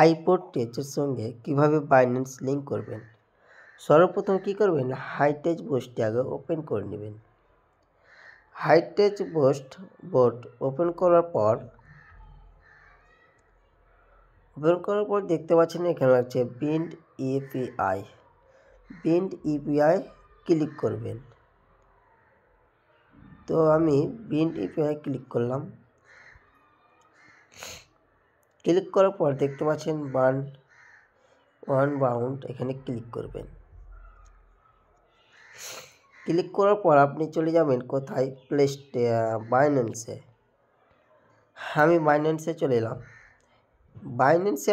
হাইপোর্টেজের সঙ্গে কিভাবে Binance link করবেন। সর্বপ্রথম কি করবেন, হাইটেজ বোস্টটি আগে ওপেন করে নেবেন। হাইটেজ বোস্ট ওপেন করার পর দেখতে পাচ্ছেন এখানে আছে বিন্ড ইপিআই ক্লিক করবেন। তো আমি বিন্ড ইপিআই ক্লিক করলাম। ক্লিক করার পর দেখতে পাচ্ছেন ওয়ান বাউন্ড, এখানে ক্লিক করবেন। ক্লিক করার পর আপনি চলে যাবেন কোথায়, বাইন্যান্সে। আমি বাইন্যান্সে চলে এলাম। বাইন্যান্সে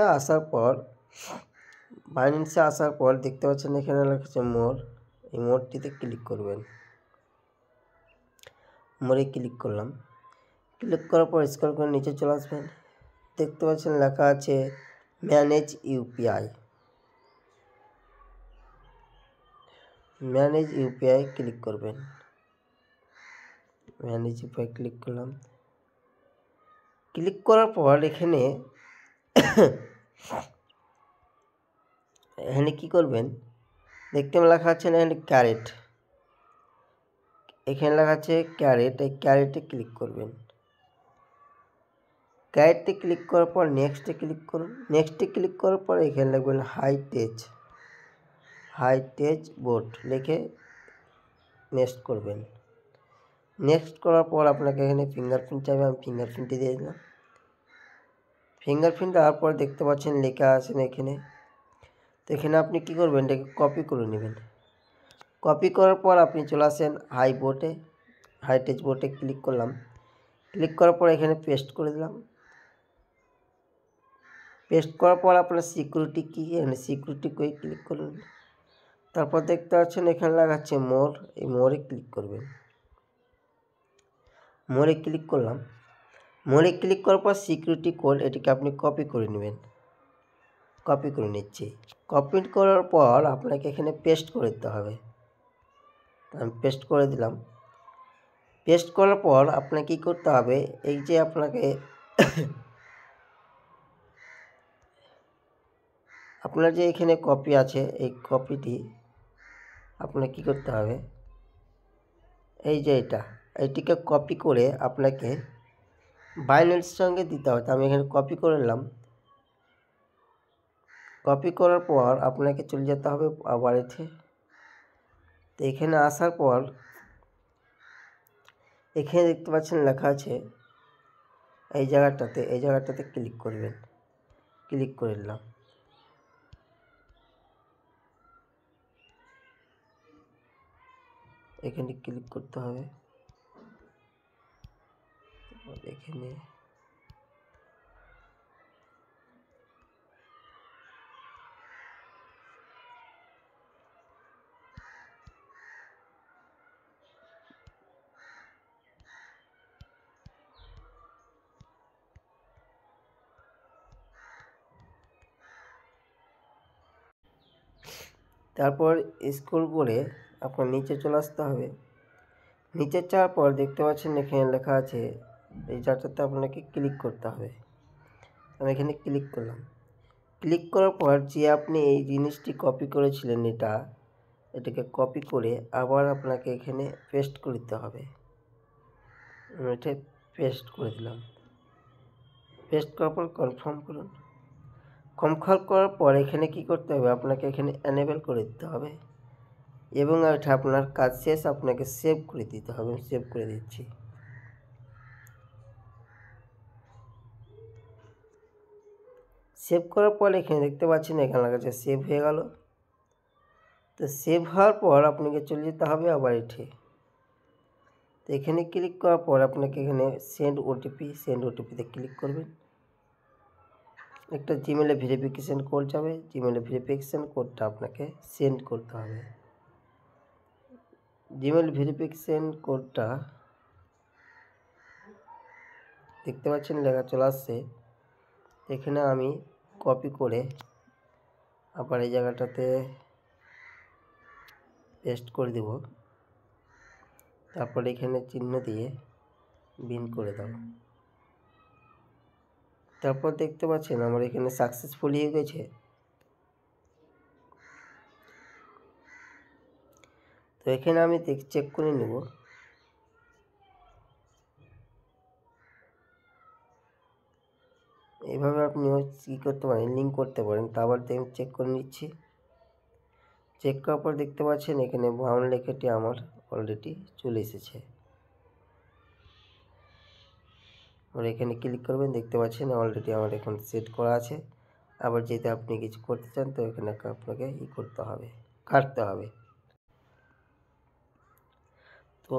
আসার পর দেখতে পাচ্ছেন এখানে লেখা মোর, এই মোরটিতে ক্লিক করবেন। মোরে ক্লিক করলাম। ক্লিক করার পর স্ক্রল করে নিচে চলে আসবেন। দেখতে পাচ্ছেন লেখা আছে ম্যানেজ ইউপিআই। ক্লিক করবেন। ক্লিক করলাম। ক্লিক করার পর এখানে কি করবেন, দেখতে লেখা আছে এখানে ক্যারেট, এখানে লেখা আছে ক্যারেট, এই ক্যারেটে ক্লিক করবেন। ক্যারেটে ক্লিক করার পর নেক্সটে ক্লিক করুন। নেক্সটে ক্লিক করার পর এখানে লিখবেন হাইটেজ বোট লিখে নেক্সট করবেন। নেক্সট করার পর আপনাকে এখানে ফিঙ্গারপ্রিন্ট চাইবে, আমি ফিঙ্গারপ্রিন্টে দিয়ে দিলাম। ফিঙ্গারপ্রিন্ট দেওয়ার পর দেখতে পাচ্ছেন লেখা আছে এখানে। তো এখানে আপনি কি করবেন, এটাকে কপি করে নেবেন। কপি করার পর আপনি চলে আসেন হাইটেজ বোটে ক্লিক করলাম। ক্লিক করার পর এখানে পেস্ট করে দিলাম। পেস্ট করার পর আপনার সিকিউরিটি কি, এখানে সিকিউরিটি করে ক্লিক করুন। তারপর দেখতে পাচ্ছেন এখানে লাগাচ্ছে মোর, এই মোরে ক্লিক করবেন। মোরে ক্লিক করলাম। মোরে ক্লিক করার পর সিকিউরিটি কোড, এটিকে আপনি কপি করে নেবেন। কপি করে নিচ্ছি। কপি করার পর আপনাকে এখানে পেস্ট করে দিতে হবে। আমি পেস্ট করে দিলাম। পেস্ট করার পর আপনাকে কী করতে হবে, এই যে আপনাকে আপনার যে এখানে কপি আছে, এই কপিটি আপনাকে কী করতে হবে, এই যে এইটিকে কপি করে আপনাকে বাইন্যান্সের সঙ্গে দিতে হবে। তো আমি এখানে কপি করে নিলাম। কপি করার পর আপনাকে চলে যেতে হবে আবার তো এখানে আসার পর এখানে দেখতে পাচ্ছেন লেখা আছে এই জায়গাটাতে ক্লিক করবেন। ক্লিক করে নিলাম। এখানে ক্লিক করতে হবে। এখানে তারপর স্ক্রল করে আপনার নিচে চলে আসতে হবে। নিচে যাওয়ার পর দেখতে পাচ্ছেন এখানে লেখা আছে এই জায়গাটাতে আপনাকে ক্লিক করতে হবে। আমি এখানে ক্লিক করলাম। ক্লিক করার পর যে আপনি এই জিনিসটি কপি করেছিলেন, এটাকে কপি করে আবার আপনাকে এখানে পেস্ট করে দিতে হবে। এটা পেস্ট করে দিলাম। পেস্ট করার পর কনফার্ম করুন। কনফার্ম করার পর এখানে কি করতে হবে, আপনাকে এখানে এনেবল করে দিতে হবে এবং এটা আপনার কাজ শেষ, আপনাকে সেভ করে দিতে হবে। সেভ করে দিচ্ছি। সেভ করার পর এখানে দেখতে পাচ্ছেন এখানে লেখা সেভ হয়ে গেল। তো সেভ হওয়ার পর আপনাকে চলে যেতে হবে আবার তো এখানে ক্লিক করার পর আপনাকে এখানে সেন্ড ওটিপিতে ক্লিক করবেন। একটা জিমেলে ভেরিফিকেশান কোড যাবে, জিমেলে ভেরিফিকেশান কোডটা আপনাকে সেন্ড করতে হবে। জিমেল ভেরিফিকেশান কোডটা দেখতে পাচ্ছেন লেখা চলে আসছে। এখানে আমি কপি করে আবার এই জায়গাটাতে পেস্ট করে দেব। তারপর এখানে চিহ্ন দিয়ে বিন করে দাও। তারপর দেখতে পাচ্ছেন আমার এখানে সাকসেসফুল হয়ে গেছে। তো এখানে আমি চেক করে নেব। এইভাবে আপনিও কী করতে পারেন, লিঙ্ক করতে পারেন। তা আবার চেক করে নিচ্ছি। চেক করার পর দেখতে পাচ্ছেন এখানে বাউন্ড লেখাটি আমার অলরেডি চলে এসেছে। আর এখানে ক্লিক করবেন, দেখতে পাচ্ছেন অলরেডি আমার এখন সেট করা আছে। আবার যদি আপনি কিছু করতে চান তো এখানে আপনাকে করতে হবে, কাটতে হবে। তো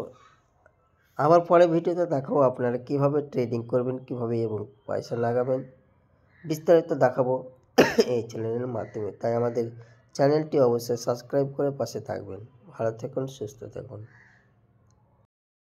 আবার পরে ভিডিওতে দেখাবো আপনারা কীভাবে ট্রেডিং করবেন, কীভাবে এবং পয়সা লাগাবেন, বিস্তারিত দেখাবো এই চ্যানেলের মাধ্যমে। তাই আমাদের চ্যানেলটি অবশ্যই সাবস্ক্রাইব করে পাশে থাকবেন। ভালো থাকুন, সুস্থ থাকুন।